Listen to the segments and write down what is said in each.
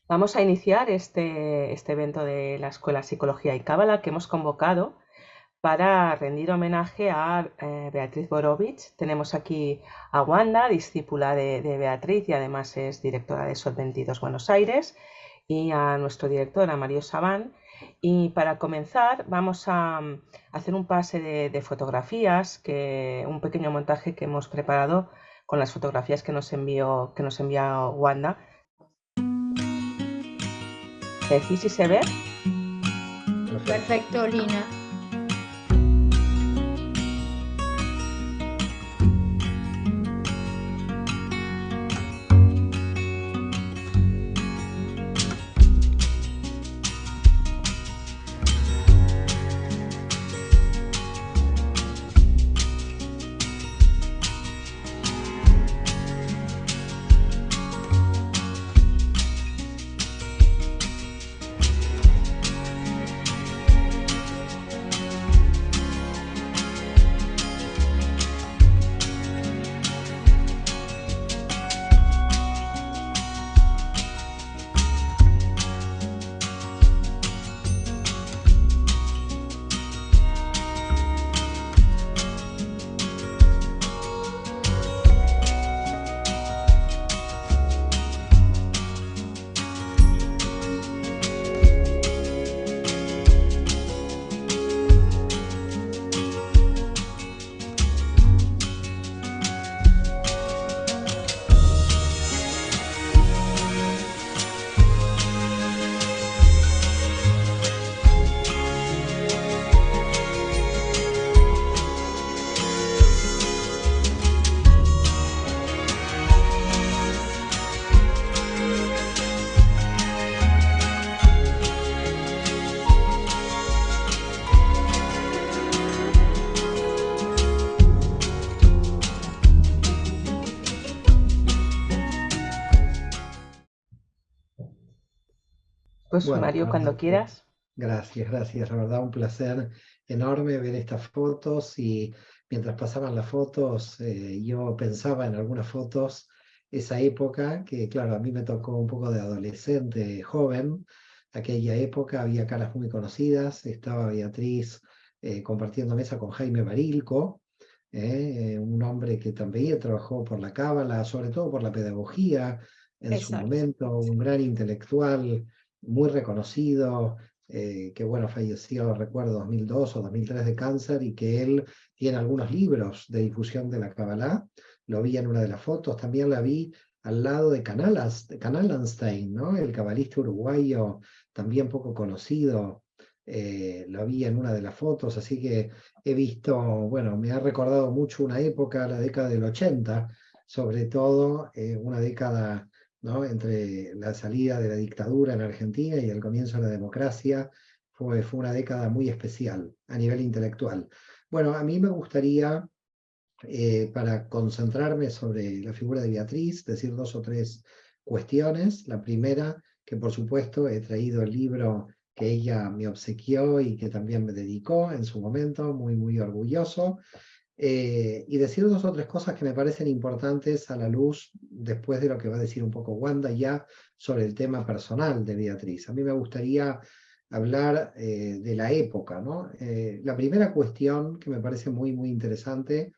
Vamos a iniciar este evento de la Escuela Psicología y Cábala que hemos convocado para rendir homenaje a Beatriz Borovich. Tenemos aquí a Wanda, discípula de Beatriz y además es directora de Sol 22 Buenos Aires, y a nuestro director, a Mario Sabán. Y para comenzar vamos a hacer un pase de fotografías, un pequeño montaje que hemos preparado con las fotografías que nos envió Wanda. ¿Me decís si se ve? Perfecto. Perfecto, Lina. Pues Bueno, Mario, la cuando verdad que quieras. gracias, gracias. La verdad, un placer enorme ver estas fotos y mientras pasaban las fotos, yo pensaba en algunas fotos, esa época, que claro, a mí me tocó un poco de adolescente, joven, aquella época había caras muy conocidas, estaba Beatriz compartiendo mesa con Jaime Barilco, un hombre que también trabajó por la cábala, sobre todo por la pedagogía en su Exacto. momento, un gran intelectual muy reconocido, que bueno, falleció, recuerdo, 2002 o 2003 de cáncer y que él tiene algunos libros de difusión de la Kabbalah. Lo vi en una de las fotos, también la vi al lado de Canal Einstein, ¿no? El cabalista uruguayo, también poco conocido. Lo vi en una de las fotos, así que he visto, bueno, me ha recordado mucho una época, la década del 80, sobre todo una década, ¿no? Entre la salida de la dictadura en Argentina y el comienzo de la democracia, fue una década muy especial a nivel intelectual. Bueno, a mí me gustaría, para concentrarme sobre la figura de Beatriz, decir dos o tres cuestiones. La primera, que por supuesto he traído el libro que ella me obsequió y que también me dedicó en su momento, muy, muy orgulloso. Y decir dos o tres cosas que me parecen importantes a la luz, después de lo que va a decir un poco Wanda ya sobre el tema personal de Beatriz. A mí me gustaría hablar de la época, ¿no? La primera cuestión que me parece muy, muy interesante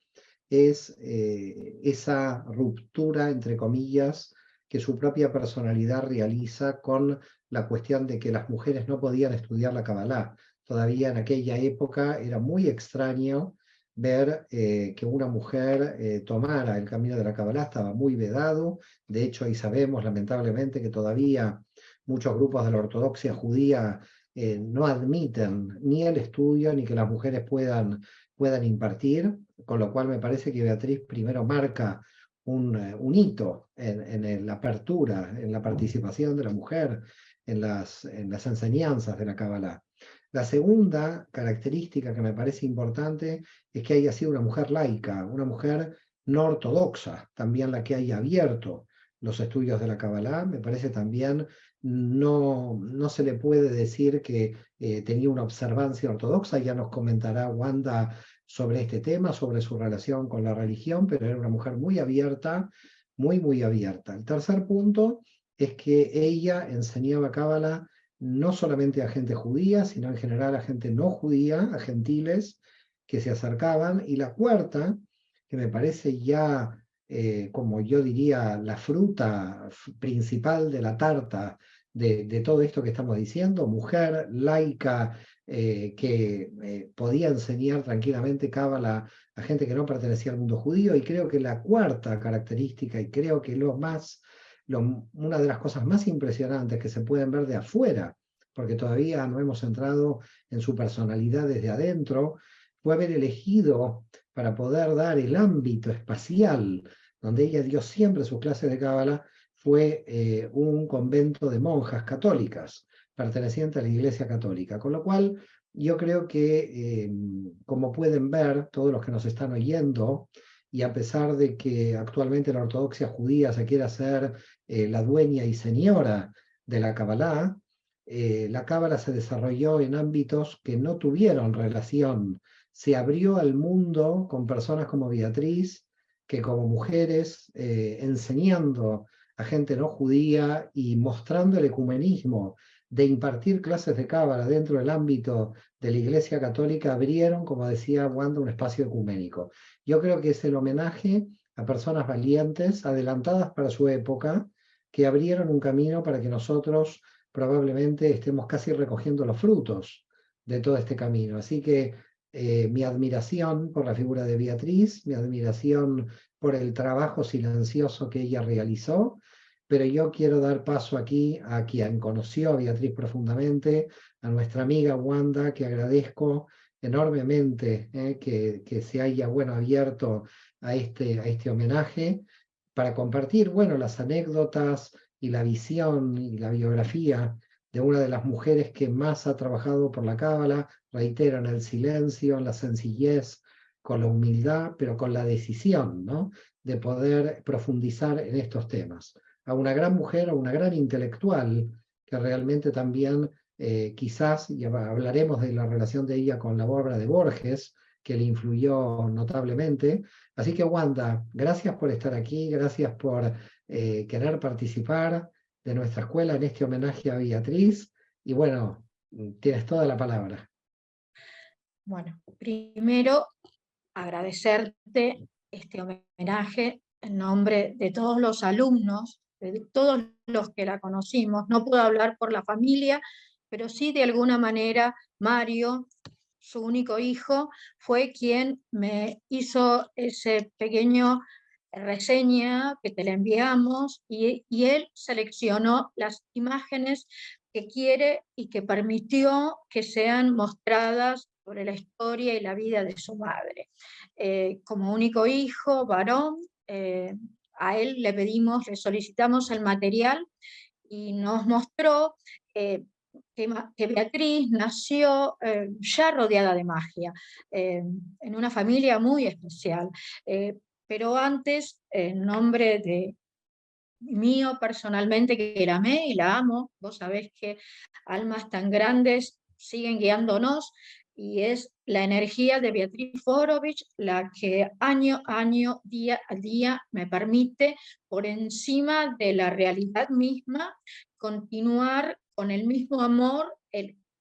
es esa ruptura, entre comillas, que su propia personalidad realiza con la cuestión de que las mujeres no podían estudiar la Kabbalah. Todavía en aquella época era muy extraño ver que una mujer tomara el camino de la Kabbalah, estaba muy vedado. De hecho, ahí sabemos lamentablemente que todavía muchos grupos de la ortodoxia judía no admiten ni el estudio ni que las mujeres puedan impartir, con lo cual me parece que Beatriz primero marca un hito en la apertura, en la participación de la mujer en las enseñanzas de la Kabbalah. La segunda característica que me parece importante es que haya sido una mujer laica, una mujer no ortodoxa, también la que haya abierto los estudios de la Kabbalah. Me parece también no se le puede decir que tenía una observancia ortodoxa, ya nos comentará Wanda sobre este tema, sobre su relación con la religión, pero era una mujer muy abierta, muy, muy abierta. El tercer punto es que ella enseñaba Cábala no solamente a gente judía, sino en general a gente no judía, a gentiles que se acercaban. Y la cuarta, que me parece ya, como yo diría, la fruta principal de la tarta de todo esto que estamos diciendo, mujer laica, que podía enseñar tranquilamente Cábala a gente que no pertenecía al mundo judío. Y creo que la cuarta característica, y creo que una de las cosas más impresionantes que se pueden ver de afuera, porque todavía no hemos entrado en su personalidad desde adentro, fue haber elegido para poder dar el ámbito espacial donde ella dio siempre sus clases de Cábala, fue un convento de monjas católicas, perteneciente a la Iglesia Católica. Con lo cual, yo creo que, como pueden ver todos los que nos están oyendo, y a pesar de que actualmente la ortodoxia judía se quiere hacer la dueña y señora de la Cábala se desarrolló en ámbitos que no tuvieron relación. Se abrió al mundo con personas como Beatriz, que como mujeres, enseñando a gente no judía y mostrando el ecumenismo de impartir clases de Cábala dentro del ámbito de la Iglesia Católica, abrieron, como decía Wanda, un espacio ecuménico. Yo creo que es el homenaje a personas valientes, adelantadas para su época, que abrieron un camino para que nosotros probablemente estemos casi recogiendo los frutos de todo este camino. Así que mi admiración por la figura de Beatriz, mi admiración por el trabajo silencioso que ella realizó, pero yo quiero dar paso aquí a quien conoció a Beatriz profundamente, a nuestra amiga Wanda, que agradezco enormemente que se haya abierto a este homenaje para compartir las anécdotas y la visión y la biografía de una de las mujeres que más ha trabajado por la Cábala, reitero, en el silencio, en la sencillez, con la humildad, pero con la decisión, ¿no?, de poder profundizar en estos temas. A una gran mujer, a una gran intelectual, que realmente también quizás, ya hablaremos de la relación de ella con la obra de Borges, que le influyó notablemente. Así que Wanda, gracias por estar aquí, gracias por querer participar de nuestra escuela en este homenaje a Beatriz. Y bueno, tienes toda la palabra. Bueno, primero agradecerte este homenaje en nombre de todos los alumnos, de todos los que la conocimos. No puedo hablar por la familia, pero sí de alguna manera Mario, su único hijo, fue quien me hizo ese pequeño reseña que te la enviamos y él seleccionó las imágenes que quiere y que permitió que sean mostradas sobre la historia y la vida de su madre. Como único hijo, varón, a él le pedimos, le solicitamos el material y nos mostró que Beatriz nació ya rodeada de magia, en una familia muy especial. Pero antes, en nombre de mío personalmente, que la amé y la amo, vos sabés que almas tan grandes siguen guiándonos, y es la energía de Beatriz Forovich la que año a año, día a día, me permite, por encima de la realidad misma, continuar con el mismo amor,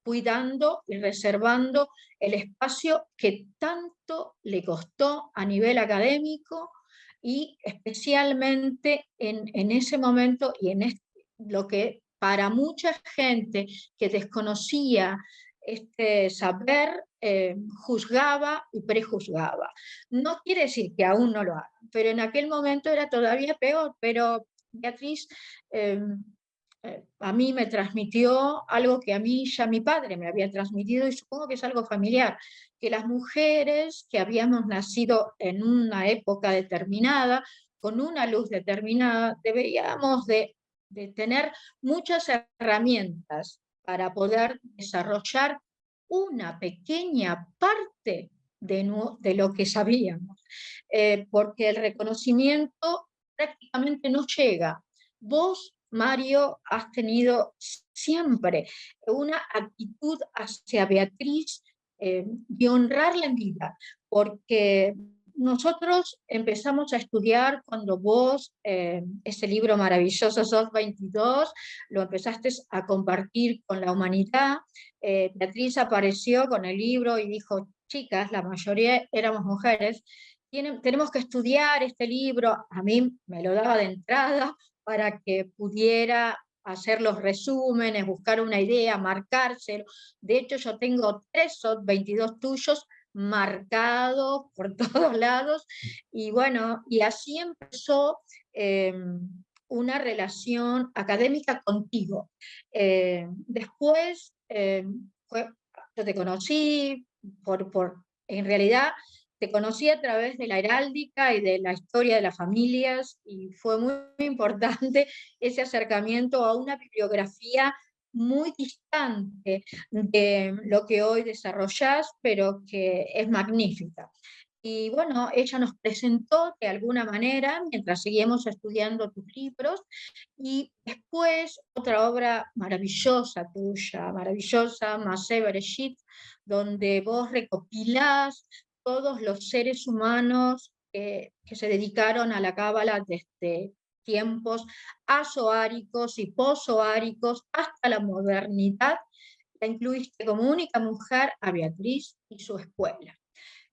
cuidando y reservando el espacio que tanto le costó a nivel académico, y especialmente en ese momento y lo que para mucha gente que desconocía este saber, juzgaba y prejuzgaba. No quiere decir que aún no lo haga, pero en aquel momento era todavía peor. Pero Beatriz a mí me transmitió algo que a mí ya mi padre me había transmitido, y supongo que es algo familiar, que las mujeres que habíamos nacido en una época determinada, con una luz determinada, deberíamos de tener muchas herramientas para poder desarrollar una pequeña parte de lo que sabíamos, porque el reconocimiento prácticamente no llega. Vos, Mario, has tenido siempre una actitud hacia Beatriz de honrarla en vida, porque nosotros empezamos a estudiar cuando vos, ese libro maravilloso, SOT 22, lo empezaste a compartir con la humanidad. Beatriz apareció con el libro y dijo, chicas, la mayoría éramos mujeres, tenemos que estudiar este libro. A mí me lo daba de entrada para que pudiera hacer los resúmenes, buscar una idea, marcárselo. De hecho, yo tengo 3 SOT 22 tuyos marcados por todos lados, y bueno, y así empezó una relación académica contigo. Después, yo te conocí, en realidad te conocí a través de la heráldica y de la historia de las familias, y fue muy, muy importante ese acercamiento a una bibliografía muy distante de lo que hoy desarrollás, pero que es magnífica. Y bueno, ella nos presentó de alguna manera, mientras seguíamos estudiando tus libros, y después otra obra maravillosa tuya, maravillosa, Masé Bereshit, donde vos recopilás todos los seres humanos que se dedicaron a la cábala desde tiempos azoáricos y posoáricos hasta la modernidad. La incluiste como única mujer a Beatriz y su escuela.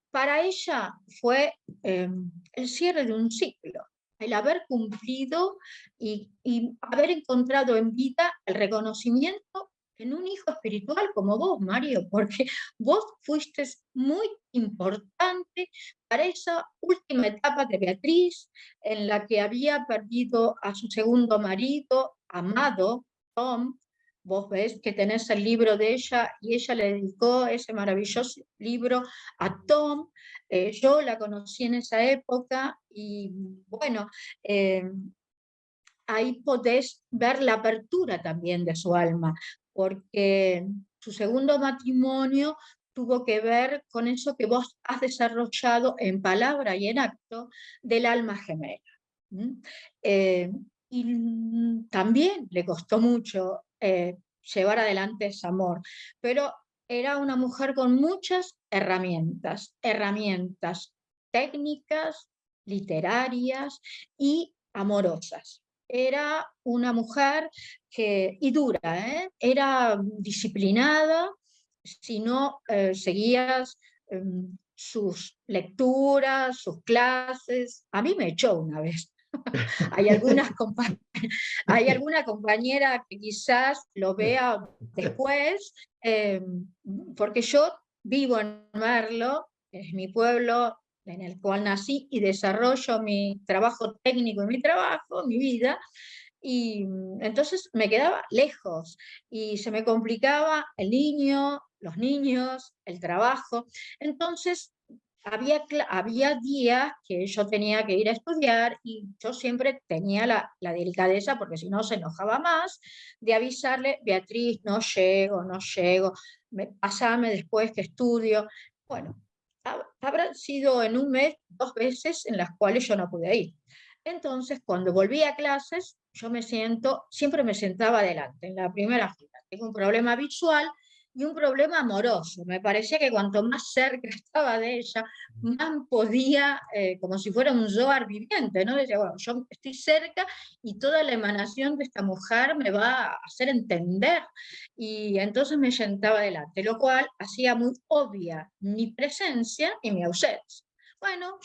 Para ella fue el cierre de un ciclo, el haber cumplido y haber encontrado en vida el reconocimiento en un hijo espiritual como vos, Mario, porque vos fuiste muy importante para esa última etapa de Beatriz, en la que había perdido a su segundo marido, amado, Tom. Vos ves que tenés el libro de ella, y ella le dedicó ese maravilloso libro a Tom. Yo la conocí en esa época, y bueno, ahí podés ver la apertura también de su alma, porque su segundo matrimonio tuvo que ver con eso que vos has desarrollado en palabra y en acto del alma gemela. Eh, y también le costó mucho llevar adelante ese amor, pero era una mujer con muchas herramientas técnicas, literarias y amorosas. Era una mujer y dura, era disciplinada. Si no seguías sus lecturas, sus clases, a mí me echó una vez. Hay hay alguna compañera que quizás lo vea después, porque yo vivo en Merlo, es mi pueblo en el cual nací y desarrollo mi trabajo técnico y mi vida, y entonces me quedaba lejos y se me complicaba los niños, el trabajo. Entonces había días que yo tenía que ir a estudiar, y yo siempre tenía la delicadeza, porque si no se enojaba más, de avisarle, Beatriz, no llego, pasame después que estudio. Bueno, habrán sido en un mes 2 veces en las cuales yo no pude ir. Entonces, cuando volví a clases, siempre me sentaba adelante, en la primera fila. Tengo un problema visual y un problema amoroso. Me parecía que cuanto más cerca estaba de ella, más podía, como si fuera un Zohar viviente, ¿no? Decía, bueno, yo estoy cerca y toda la emanación de esta mujer me va a hacer entender. Y entonces me sentaba adelante, lo cual hacía muy obvia mi presencia y mi ausencia. Bueno,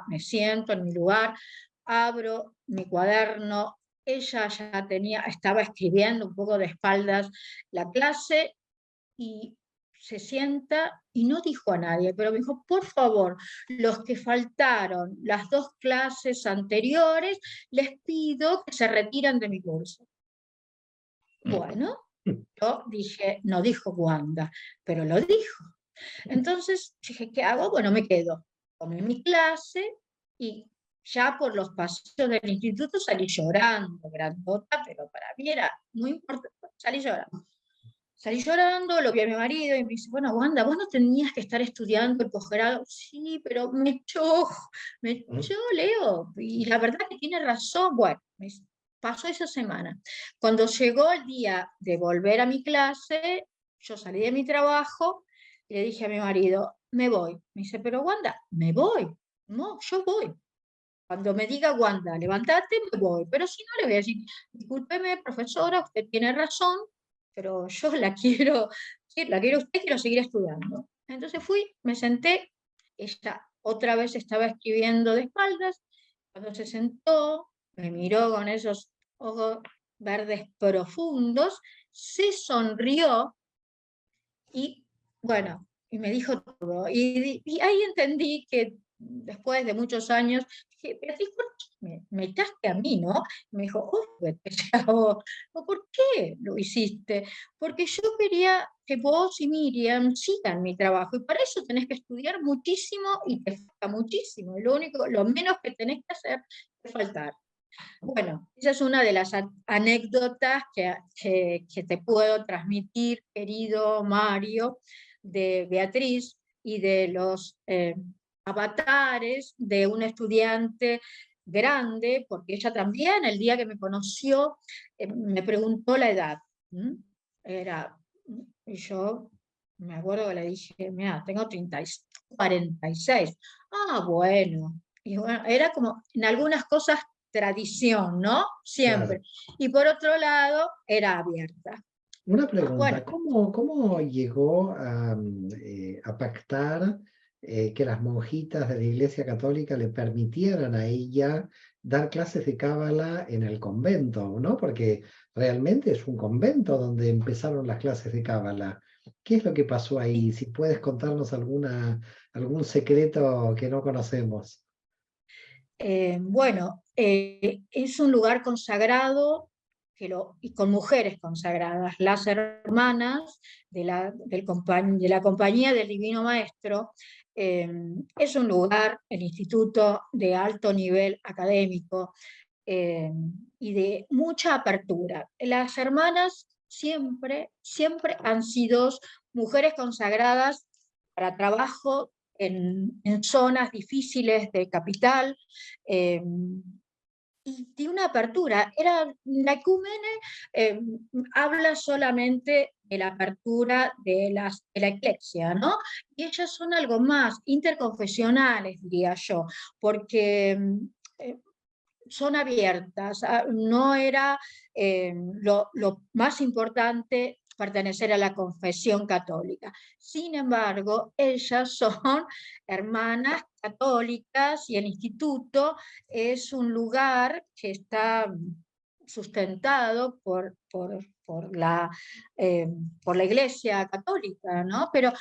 me siento en mi lugar, abro mi cuaderno. Ella ya estaba escribiendo un poco de espaldas la clase, y se sienta y no dijo a nadie, pero me dijo, por favor, los que faltaron las 2 clases anteriores, les pido que se retiren de mi curso. Bueno, yo dije, no dijo Wanda, pero lo dijo. Entonces dije, ¿qué hago? Bueno, me quedo. Tomé mi clase y ya por los pasillos del instituto salí llorando, grandota, pero para mí era muy importante. Salí llorando, lo vi a mi marido y me dice, bueno, Wanda, vos no tenías que estar estudiando el posgrado. Sí, pero me echó, Leo. Y la verdad que tiene razón. Bueno, pasó esa semana. Cuando llegó el día de volver a mi clase, yo salí de mi trabajo y le dije a mi marido, me voy. Me dice, pero Wanda, me voy. No, yo voy. Cuando me diga Wanda, levántate, me voy. Pero si no, le voy a decir, discúlpeme, profesora, usted tiene razón, pero yo la quiero a usted, quiero seguir estudiando. Entonces fui, me senté, ella otra vez estaba escribiendo de espaldas, cuando se sentó, me miró con esos ojos verdes profundos, se sonrió y bueno, y me dijo todo. Y ahí entendí que después de muchos años, dije, Beatriz, ¿por qué me echaste a mí, no? Y me dijo, oh, vete ya vos. O, ¿por qué lo hiciste? Porque yo quería que vos y Miriam sigan mi trabajo, y para eso tenés que estudiar muchísimo y te falta muchísimo. Y lo menos que tenés que hacer es faltar. Bueno, esa es una de las anécdotas que te puedo transmitir, querido Mario, de Beatriz y de los avatares de un estudiante grande, porque ella también, el día que me conoció, me preguntó la edad. ¿Mm? Y yo me acuerdo que le dije, mira, tengo 46. Ah, bueno. Y bueno, era como en algunas cosas tradición, ¿no? Claro. Siempre. Y por otro lado, era abierta. Una Bueno, pregunta, ¿cómo llegó a pactar que las monjitas de la Iglesia Católica le permitieran a ella dar clases de cábala en el convento, ¿no? Porque realmente es un convento donde empezaron las clases de cábala. ¿Qué es lo que pasó ahí? Si puedes contarnos algún secreto que no conocemos. bueno, es un lugar consagrado y con mujeres consagradas. Las hermanas de la Compañía del Divino Maestro, es un lugar, el instituto, de alto nivel académico, eh, y de mucha apertura. Las hermanas siempre han sido mujeres consagradas para trabajo en zonas difíciles de capital, eh, y de una apertura. La ecúmene eh, habla solamente de la apertura de la iglesia, ¿no? Y ellas son algo más, interconfesionales, diría yo, porque eh, son abiertas. No era lo más importante pertenecer a la confesión católica. Sin embargo, ellas son hermanas católicas y el instituto es un lugar que está sustentado eh, por la Iglesia Católica, ¿no? Pero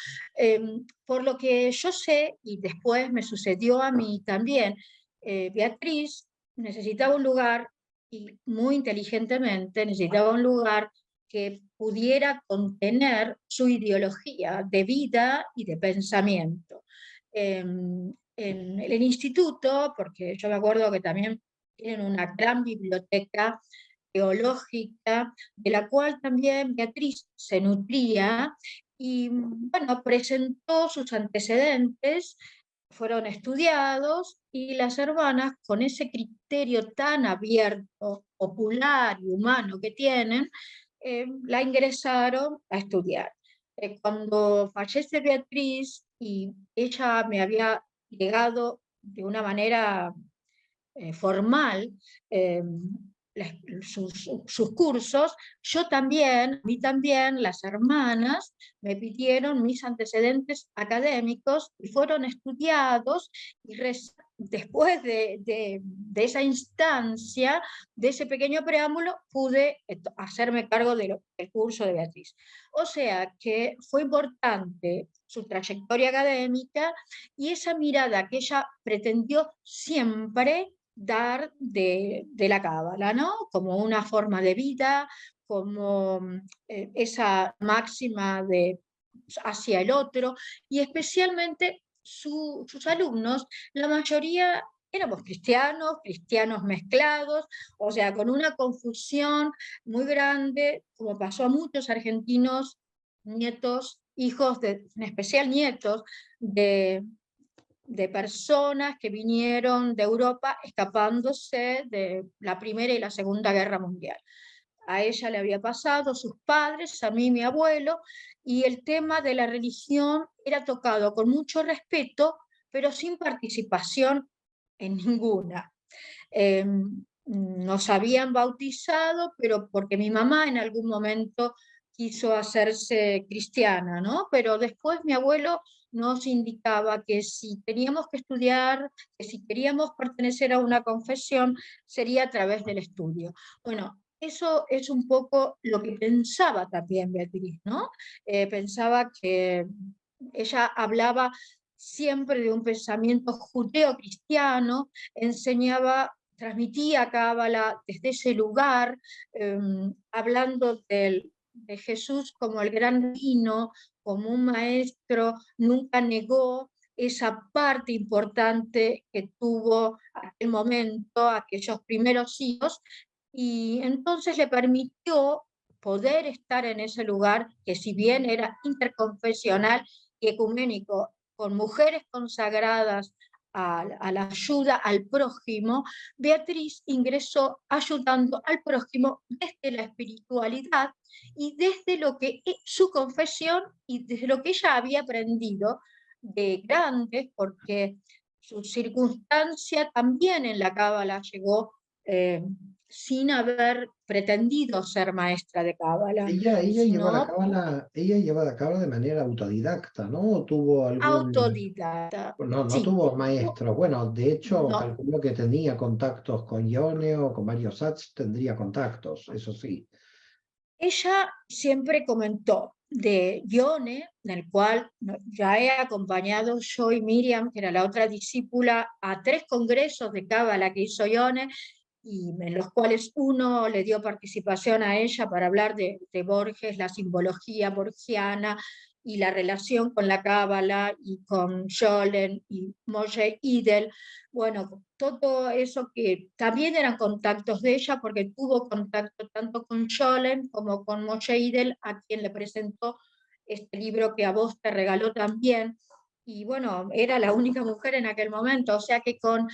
por lo que yo sé, y después me sucedió a mí también, Beatriz necesitaba un lugar, y muy inteligentemente necesitaba un lugar que pudiera contener su ideología de vida y de pensamiento. En el instituto, porque yo me acuerdo que también tienen una gran biblioteca teológica, de la cual también Beatriz se nutría, y bueno, presentó sus antecedentes, fueron estudiados, y las hermanas, con ese criterio tan abierto, popular y humano que tienen, la ingresaron a estudiar. Cuando fallece Beatriz y ella me había llegado de una manera formal, eh, sus cursos, a mí también, las hermanas me pidieron mis antecedentes académicos y fueron estudiados, y después de esa instancia, de ese pequeño preámbulo, pude hacerme cargo del curso de Beatriz. O sea que fue importante su trayectoria académica y esa mirada que ella pretendió siempre dar de la cábala, ¿no? Como una forma de vida, como esa máxima de hacia el otro, y especialmente sus alumnos, la mayoría éramos cristianos, cristianos mezclados, o sea, con una confusión muy grande, como pasó a muchos argentinos, nietos, hijos, en especial nietos, de personas que vinieron de Europa escapándose de la Primera y la Segunda Guerra Mundial. a ella le había pasado, sus padres, a mí, mi abuelo, y el tema de la religión era tocado con mucho respeto, pero sin participación en ninguna. Nos habían bautizado, pero porque mi mamá en algún momento quiso hacerse cristiana, ¿no? Pero después mi abuelo nos indicaba que si teníamos que estudiar, que si queríamos pertenecer a una confesión, sería a través del estudio. Bueno, eso es un poco lo que pensaba también Beatriz, ¿no? Pensaba que ella hablaba siempre de un pensamiento judeo-cristiano, enseñaba, transmitía Cábala desde ese lugar, hablando de Jesús como el gran rabino, como un maestro, nunca negó esa parte importante que tuvo aquel momento, aquellos primeros siglos, y entonces le permitió poder estar en ese lugar que, si bien era interconfesional y ecuménico, con mujeres consagradas a la ayuda al prójimo, Beatriz ingresó ayudando al prójimo desde la espiritualidad y desde lo que es su confesión y desde lo que ella había aprendido de grandes, porque su circunstancia también en la Cábala llegó sin haber pretendido ser maestra de Cábala, sino Ella lleva la cábala de manera autodidacta, ¿no? ¿O tuvo algún, autodidacta. no Sí, tuvo maestro? Bueno, de hecho, no. calculo que tenía contactos con Ione o con Mario Satz, tendría contactos, eso sí. Ella siempre comentó de Ione, del cual ya he acompañado yo y Miriam, que era la otra discípula, a 3 congresos de Cábala que hizo Ione, y en los cuales uno le dio participación a ella para hablar de Borges, la simbología borgiana y la relación con la Cábala y con Scholem y Moshe Idel. Bueno, todo eso que también eran contactos de ella, porque tuvo contacto tanto con Scholem como con Moshe Idel, a quien le presentó este libro que a vos te regaló también. Y bueno, era la única mujer en aquel momento, o sea que con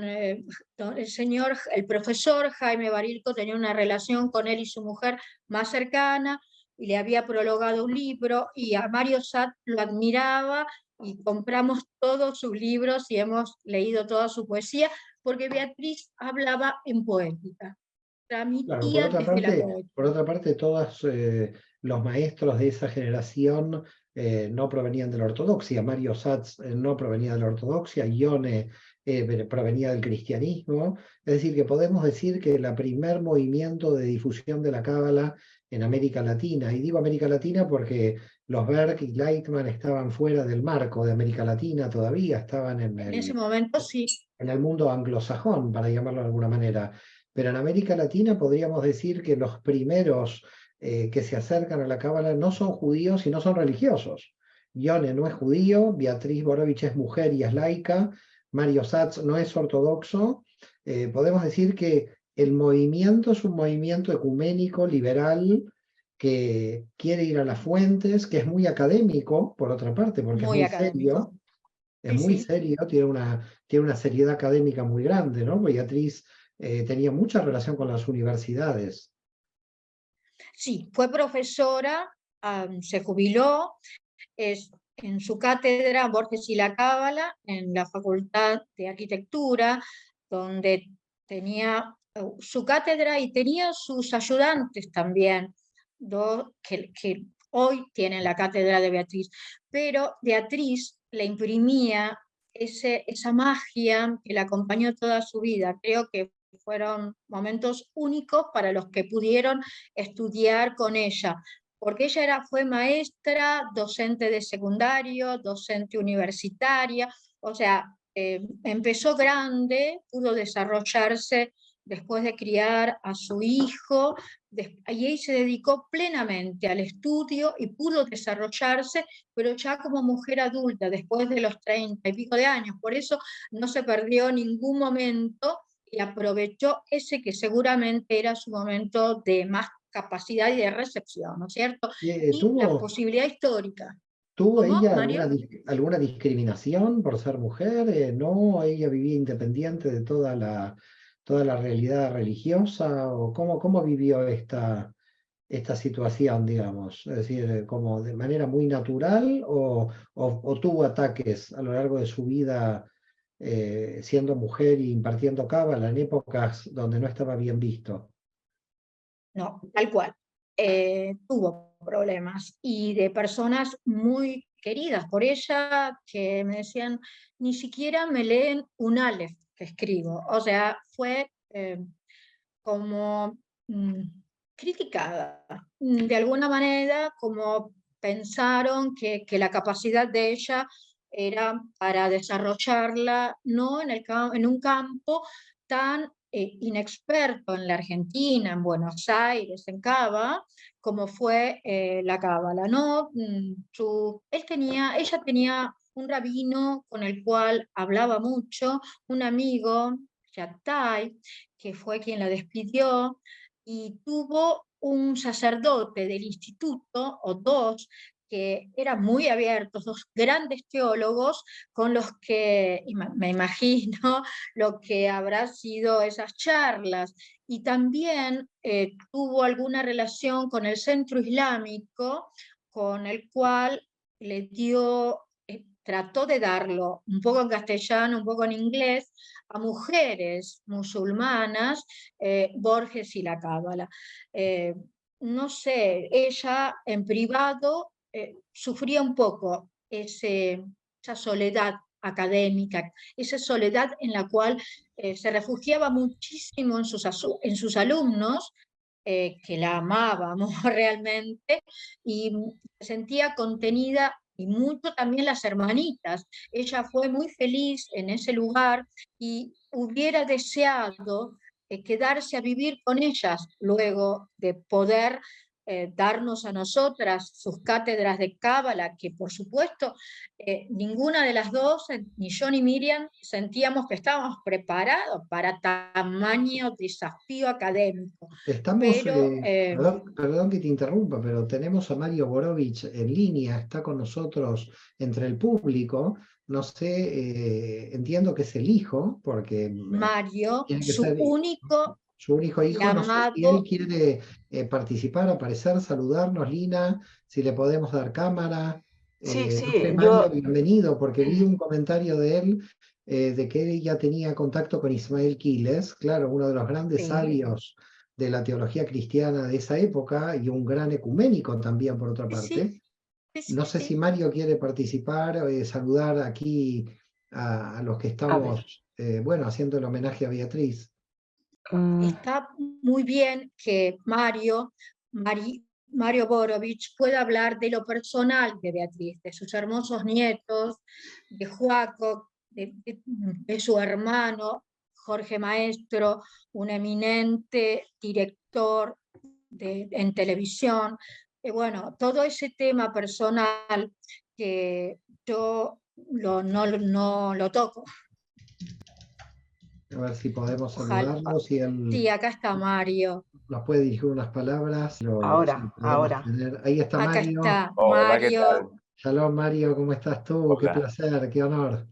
el señor, el profesor Jaime Barilco tenía una relación con él y su mujer más cercana, y le había prologado un libro, y a Mario Satt lo admiraba, y compramos todos sus libros y hemos leído toda su poesía, porque Beatriz hablaba en poética, Claro, transmitía desde la por poética. otra parte, todos los maestros de esa generación no provenían de la ortodoxia. Mario Satz no provenía de la ortodoxia, Ione provenía del cristianismo. Es decir, que podemos decir que el primer movimiento de difusión de la Cábala en América Latina, y digo América Latina porque los Berg y Lightman estaban fuera del marco de América Latina todavía, estaban En ese momento sí. en el mundo anglosajón, para llamarlo de alguna manera. Pero en América Latina podríamos decir que los primeros que se acercan a la Cábala no son judíos y no son religiosos. Ione no es judío, Beatriz Borovich es mujer y es laica, Mario Satz no es ortodoxo. Podemos decir que el movimiento es un movimiento ecuménico, liberal, que quiere ir a las fuentes, que es muy académico, por otra parte, porque Muy académico. es Sí, muy sí. serio, tiene una seriedad académica muy grande, ¿no? Beatriz tenía mucha relación con las universidades. Sí, fue profesora, se jubiló, en su cátedra Borges y la Cábala, en la Facultad de Arquitectura, donde tenía su cátedra y tenía sus ayudantes también, que hoy tienen la cátedra de Beatriz. Pero Beatriz le imprimía esa magia que la acompañó toda su vida. Creo que fueron momentos únicos para los que pudieron estudiar con ella, porque ella fue maestra, docente de secundario, docente universitaria, o sea, empezó grande, pudo desarrollarse después de criar a su hijo, y ahí se dedicó plenamente al estudio y pudo desarrollarse, pero ya como mujer adulta, después de los 30 y pico de años. Por eso no se perdió ningún momento y aprovechó ese que seguramente era su momento de más capacidad y de recepción, ¿no es cierto? Y la ¿Tuvo, posibilidad histórica. ¿Tuvo ¿Cómo, ella Mario? alguna discriminación por ser mujer? No, ella vivía independiente de toda la realidad religiosa? ¿O cómo vivió esta situación, digamos? Es decir, ¿como de manera muy natural o tuvo ataques a lo largo de su vida siendo mujer y impartiendo cábala en épocas donde no estaba bien visto? No, tal cual. Tuvo problemas y de personas muy queridas por ella que me decían, ni siquiera me leen un alef que escribo. O sea, fue como mm, criticada. De alguna manera, como pensaron que la capacidad de ella era para desarrollarla, no en un campo tan inexperto en la Argentina, en Buenos Aires, en Cava, como fue la cábala, ¿no? Ella tenía un rabino con el cual hablaba mucho, un amigo, Yatai, que fue quien la despidió, y tuvo un sacerdote del instituto, o dos, que eran muy abiertos, dos grandes teólogos con los que me imagino lo que habrá sido esas charlas. Y también tuvo alguna relación con el centro islámico, con el cual le dio, trató de darlo un poco en castellano, un poco en inglés, a mujeres musulmanas, Borges y la Cábala. No sé, ella en privado sufría un poco esa soledad académica, esa soledad en la cual se refugiaba muchísimo en sus alumnos, que la amábamos realmente, y se sentía contenida, y mucho también las hermanitas. Ella fue muy feliz en ese lugar y hubiera deseado quedarse a vivir con ellas luego de poder darnos a nosotras sus cátedras de cábala, que por supuesto ninguna de las dos, ni yo ni Miriam, sentíamos que estábamos preparados para tamaño desafío académico. Estamos, Pero perdón que te interrumpa, pero tenemos a Mario Borovich en línea, está con nosotros entre el público. No sé, entiendo que es el hijo, porque Mario, tiene que su ser único su único y hijo. No sé si él amado, quiere participar, aparecer, saludarnos, Lina, si le podemos dar cámara. Sí, No sé, sí, Mario, bienvenido, porque vi un comentario de él de que él ya tenía contacto con Ismael Quiles, claro, uno de los grandes sí, sabios de la teología cristiana de esa época y un gran ecuménico también, por otra sí, parte. sí, No sí, sé si sí. Mario quiere participar, saludar aquí a los que a ver. estamos, bueno, haciendo el homenaje a Beatriz. mm, Está muy bien que Mario Borovich pueda hablar de lo personal de Beatriz, de sus hermosos nietos, de Joaco, de su hermano Jorge Maestro, un eminente director en televisión. Bueno, todo ese tema personal que yo no lo toco. A ver si podemos Ojalá. saludarlo, si él Sí, acá está Mario. nos puede dirigir unas palabras, si lo ahora, podemos ahora. tener. Ahí está Acá Mario. está Hola, ¿qué tal? Mario. Shalom, Mario, ¿cómo estás tú? Qué Hola, placer, qué honor.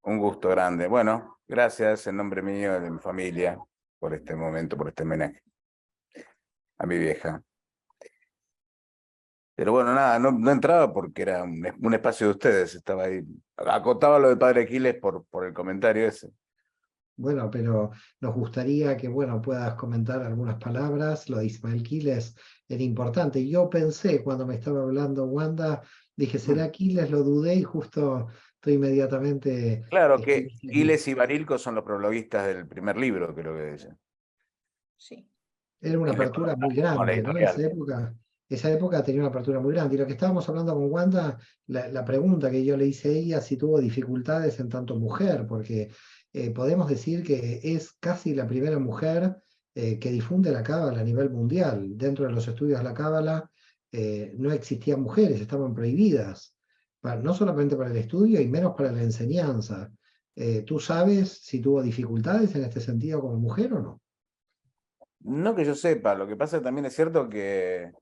un gusto grande. Bueno, gracias en nombre mío y de mi familia por este momento, por este homenaje a mi vieja. Pero bueno, nada, no entraba porque era un espacio de ustedes, estaba ahí. Acotaba lo del padre Aquiles por el comentario ese. Bueno, pero nos gustaría que, bueno, puedas comentar algunas palabras. Lo de Ismael Quiles era importante. Yo pensé cuando me estaba hablando Wanda, dije, ¿será Quiles? Lo dudé y justo estoy inmediatamente Claro que escribiste aquí. Quiles y Barilco son los prologuistas del primer libro, creo que dicen. Sí. Era una Que le apertura muy con la grande, ¿no? editorial. Esa época tenía una apertura muy grande. Y lo que estábamos hablando con Wanda, la pregunta que yo le hice a ella, si tuvo dificultades en tanto mujer, porque podemos decir que es casi la primera mujer que difunde la cábala a nivel mundial. Dentro de los estudios de la cábala no existían mujeres, estaban prohibidas, no solamente para el estudio y menos para la enseñanza. ¿Tú sabes si tuvo dificultades en este sentido como mujer o no? No que yo sepa, lo que pasa también es cierto que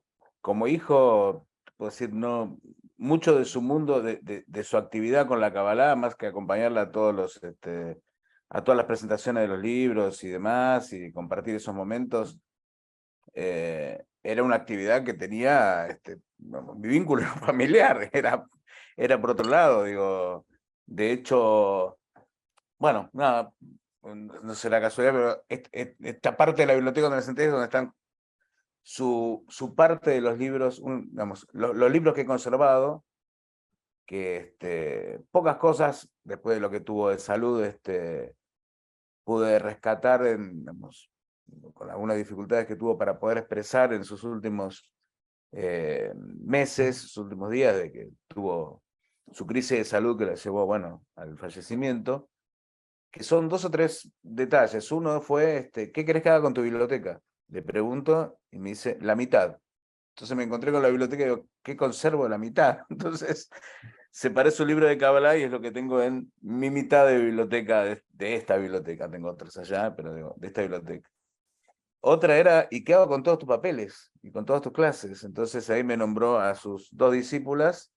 como hijo, puedo decir, no, mucho de su mundo, de su actividad con la Kabbalah, más que acompañarla a todos a todas las presentaciones de los libros y demás, y compartir esos momentos. Era una actividad que tenía, mi vínculo familiar, era por otro lado, digo, de hecho, bueno, nada, no será casualidad, pero esta parte de la biblioteca donde me senté es donde están su parte de los libros, digamos, los libros que he conservado, que pocas cosas, después de lo que tuvo de salud, pude rescatar, digamos, con algunas dificultades que tuvo para poder expresar en sus últimos meses, sus últimos días, de que tuvo su crisis de salud que la llevó, bueno, al fallecimiento, que son 2 o 3 detalles. Uno fue, ¿qué querés que haga con tu biblioteca? Le pregunto y me dice, la mitad. Entonces me encontré con la biblioteca y digo, ¿qué conservo de la mitad? Entonces separé su libro de Kabbalah y es lo que tengo en mi mitad de biblioteca, de esta biblioteca. Tengo otras allá, pero digo, de esta biblioteca. Otra era, ¿y qué hago con todos tus papeles? Y con todas tus clases. Entonces ahí me nombró a sus 2 discípulas.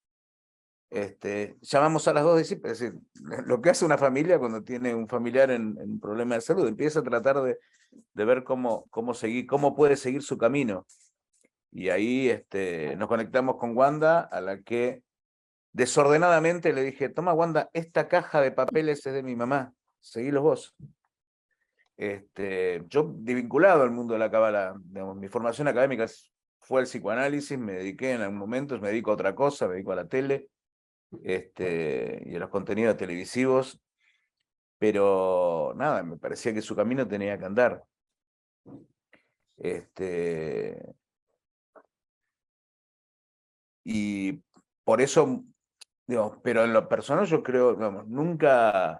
Llamamos a las 2 discípulas. Es decir, lo que hace una familia cuando tiene un familiar en un problema de salud, empieza a tratar de ver cómo puede seguir su camino. Y ahí nos conectamos con Wanda, a la que desordenadamente le dije, toma Wanda, esta caja de papeles es de mi mamá, seguilos vos. Yo desvinculado al mundo de la Cábala, digamos, mi formación académica fue el psicoanálisis, me dediqué en algún momento, me dedico a otra cosa, me dedico a la tele, y a los contenidos televisivos, pero nada, me parecía que su camino tenía que andar. Y por eso, digo, pero en lo personal yo creo, digamos, nunca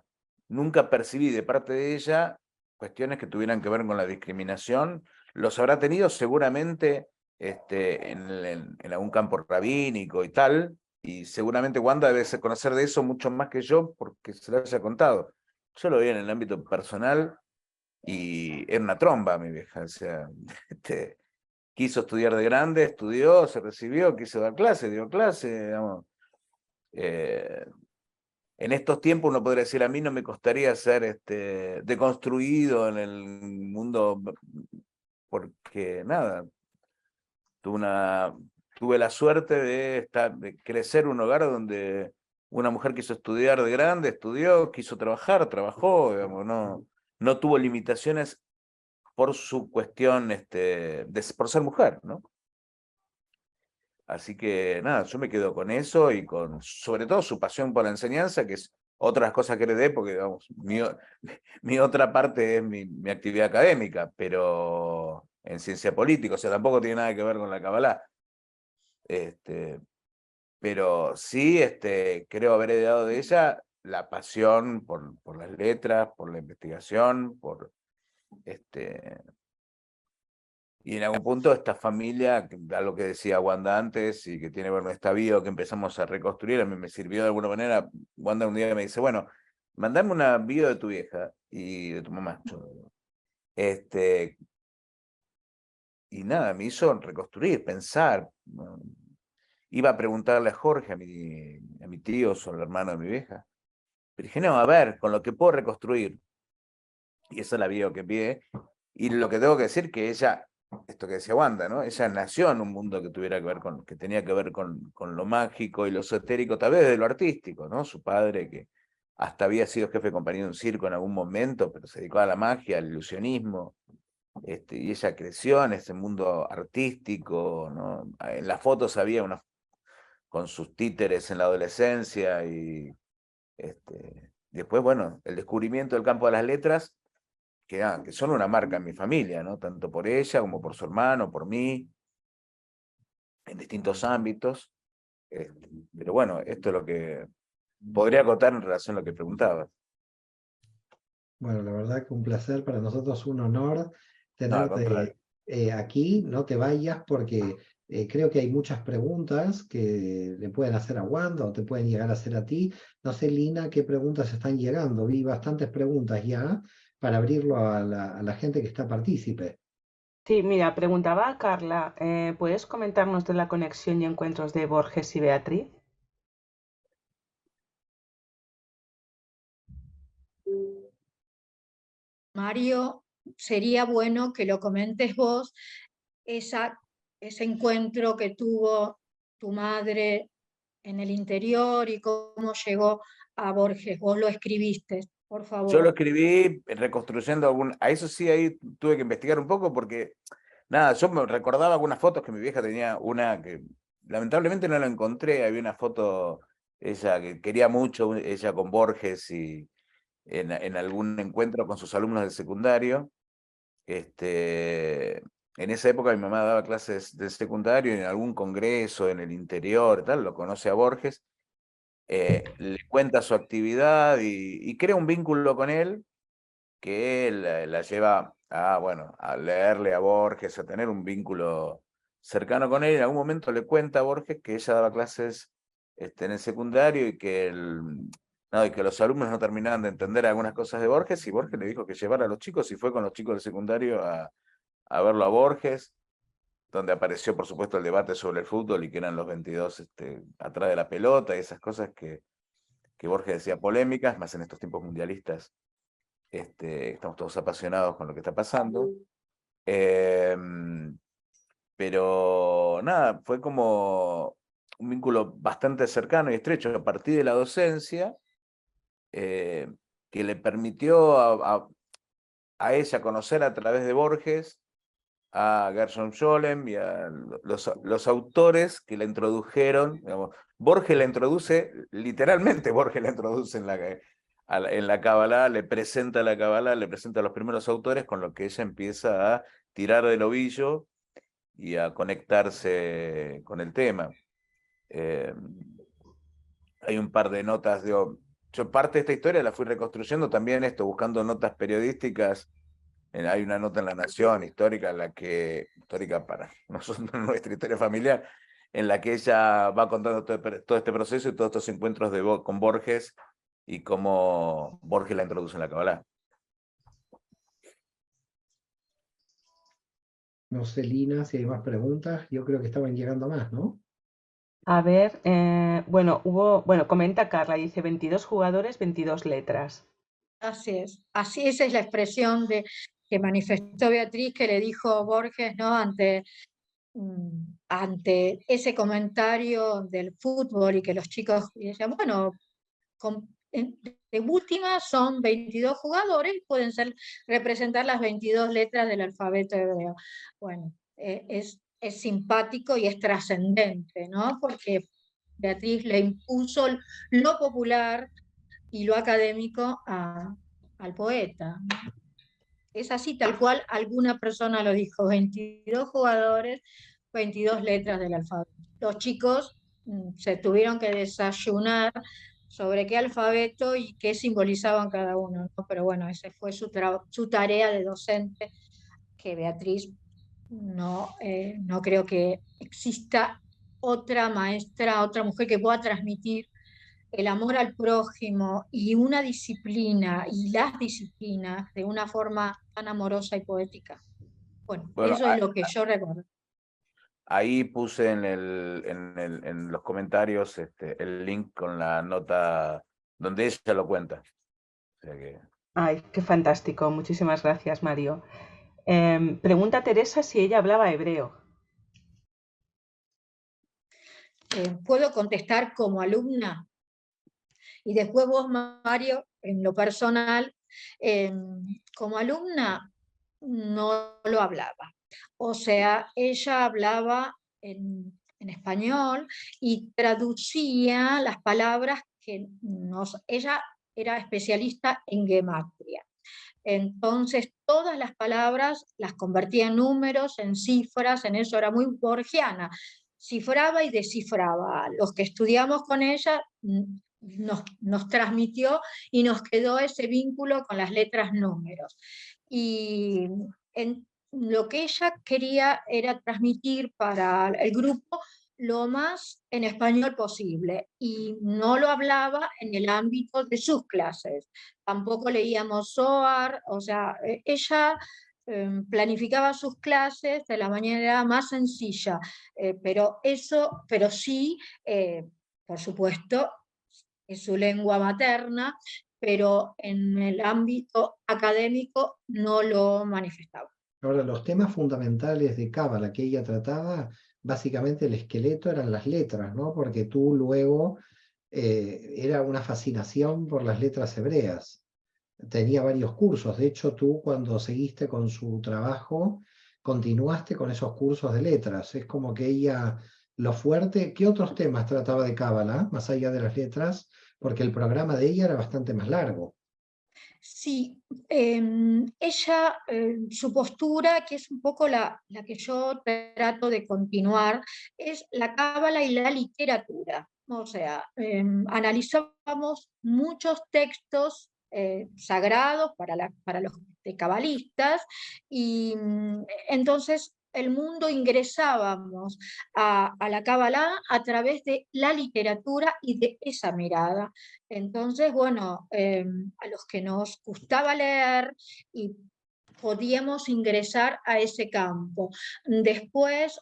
percibí de parte de ella cuestiones que tuvieran que ver con la discriminación. Los habrá tenido seguramente en algún campo rabínico y tal, y seguramente Wanda debe conocer de eso mucho más que yo porque se lo haya contado. Yo lo vi en el ámbito personal y era una tromba mi vieja, o sea, quiso estudiar de grande, estudió, se recibió, quiso dar clase, dio clase, digamos. En estos tiempos uno podría decir, a mí no me costaría ser deconstruido en el mundo, porque nada, tuve la suerte de crecer en un hogar donde una mujer quiso estudiar de grande, estudió, quiso trabajar, trabajó, digamos, no tuvo limitaciones por su cuestión, por ser mujer, ¿no? Así que nada, yo me quedo con eso y con sobre todo su pasión por la enseñanza, que es otras cosas que heredé, porque digamos, mi otra parte es mi actividad académica, pero en ciencia política, o sea, tampoco tiene nada que ver con la Kabbalah. Pero sí creo haber heredado de ella la pasión por las letras, por la investigación, y en algún punto esta familia, a lo que decía Wanda antes, y que tiene bueno esta bio que empezamos a reconstruir, a mí me sirvió de alguna manera. Wanda un día me dice, bueno, mandame una bio de tu vieja y de tu mamá. Y nada, me hizo reconstruir, pensar. ¿No? Iba a preguntarle a Jorge, a mi tío, sobre el hermano de mi vieja. Pero dije, no, a ver, con lo que puedo reconstruir. Y esa es la bio que pide. Y lo que tengo que decir que ella, esto que decía Wanda, ¿no? Ella nació en un mundo que tuviera que ver que tenía que ver con lo mágico y lo esotérico, tal vez de lo artístico, ¿no? Su padre, que hasta había sido jefe de compañía de un circo en algún momento, pero se dedicó a la magia, al ilusionismo, y ella creció en ese mundo artístico, ¿no? En las fotos había con sus títeres en la adolescencia, y después, bueno, el descubrimiento del campo de las letras, que son una marca en mi familia, ¿no? Tanto por ella como por su hermano, por mí, en distintos ámbitos. Pero bueno, esto es lo que podría acotar en relación a lo que preguntabas. Bueno, la verdad que un placer, para nosotros un honor No, al contrario. tenerte aquí. No te vayas porque creo que hay muchas preguntas que le pueden hacer a Wanda o te pueden llegar a hacer a ti. No sé, Lina, qué preguntas están llegando. Vi bastantes preguntas ya para abrirlo a la gente que está partícipe. Sí, mira, preguntaba a Carla, ¿puedes comentarnos de la conexión y encuentros de Borges y Beatriz? Mario, sería bueno que lo comentes vos, ese encuentro que tuvo tu madre en el interior y cómo llegó a Borges. Vos lo escribiste, por Yo lo favor. escribí reconstruyendo a eso sí, ahí tuve que investigar un poco porque, nada, yo me recordaba algunas fotos que mi vieja tenía, una que lamentablemente no la encontré, había una foto, ella que quería mucho, ella con Borges y en algún encuentro con sus alumnos del secundario. En esa época mi mamá daba clases del secundario y en algún congreso en el interior, tal, lo conoce a Borges, le cuenta su actividad y crea un vínculo con él que la lleva a, bueno, a leerle a Borges, a tener un vínculo cercano con él. En algún momento le cuenta a Borges que ella daba clases en el secundario y que, no, y que los alumnos no terminaban de entender algunas cosas de Borges, y Borges le dijo que llevara a los chicos y fue con los chicos del secundario a verlo a Borges, donde apareció, por supuesto, el debate sobre el fútbol y que eran los 22 atrás de la pelota y esas cosas que Borges decía polémicas, más en estos tiempos mundialistas. Estamos todos apasionados con lo que está pasando. Pero nada, fue como un vínculo bastante cercano y estrecho a partir de la docencia, que le permitió a ella conocer a través de Borges a Gershom Scholem y a los autores que la introdujeron. Digamos, Borges la introduce, literalmente Borges la introduce en la Cábala, le presenta la Cábala, le presenta a los primeros autores, con lo que ella empieza a tirar del ovillo y a conectarse con el tema. Hay un par de notas, digo, yo parte de esta historia la fui reconstruyendo también buscando notas periodísticas. Hay una nota en La Nación histórica, histórica para nosotros, nuestra historia familiar, en la que ella va contando todo este proceso y todos estos encuentros con Borges y cómo Borges la introduce en la Cábala. No sé, Lina, si hay más preguntas. Yo creo que estaban llegando más, ¿no? A ver, bueno, comenta Carla, dice 22 jugadores, 22 letras. Así esa es la expresión que manifestó Beatriz, que le dijo Borges, ¿no? Ante ese comentario del fútbol y que los chicos decían, bueno, de última son 22 jugadores, pueden representar las 22 letras del alfabeto hebreo. Bueno, es simpático y es trascendente, ¿no? Porque Beatriz le impuso lo popular y lo académico al poeta, ¿no? Es así, tal cual alguna persona lo dijo, 22 jugadores, 22 letras del alfabeto. Los chicos se tuvieron que desayunar sobre qué alfabeto y qué simbolizaban cada uno, ¿no? Pero bueno, esa fue su tarea de docente, que Beatriz no creo que exista otra maestra, otra mujer que pueda transmitir el amor al prójimo y una disciplina y las disciplinas de una forma tan amorosa y poética. Bueno, Bueno, eso es lo que yo recuerdo. ahí puse en los comentarios el link con la nota donde ella lo cuenta. O sea que... Ay, qué fantástico. Muchísimas gracias, Mario. Pregunta Teresa si ella hablaba hebreo. Puedo contestar como alumna y después vos, Mario, en lo personal, como alumna no lo hablaba. O sea, ella hablaba en español y traducía las palabras ella era especialista en gematria. Entonces, todas las palabras las convertía en números, en cifras, en eso era muy borgiana. Cifraba y descifraba. Los que estudiamos con ella nos transmitió y nos quedó ese vínculo con las letras números. Y lo que ella quería era transmitir para el grupo lo más en español posible, y no lo hablaba en el ámbito de sus clases. Tampoco leíamos Zohar, o sea, ella planificaba sus clases de la manera más sencilla, pero sí, por supuesto, es su lengua materna, pero en el ámbito académico no lo manifestaba. Ahora, los temas fundamentales de Cábala que ella trataba, básicamente el esqueleto eran las letras, ¿no? Porque tú luego era una fascinación por las letras hebreas. Tenía varios cursos. De hecho, tú cuando seguiste con su trabajo, continuaste con esos cursos de letras. Es como que ella, lo fuerte, ¿qué otros temas trataba de Cábala, más allá de las letras? Porque el programa de ella era bastante más largo. Sí, ella, su postura, que es un poco la que yo trato de continuar, es la cábala y la literatura. O sea, analizábamos muchos textos sagrados para los cabalistas y entonces el mundo ingresábamos a la cábala a través de la literatura y de esa mirada. Entonces, bueno, a los que nos gustaba leer y podíamos ingresar a ese campo. Después,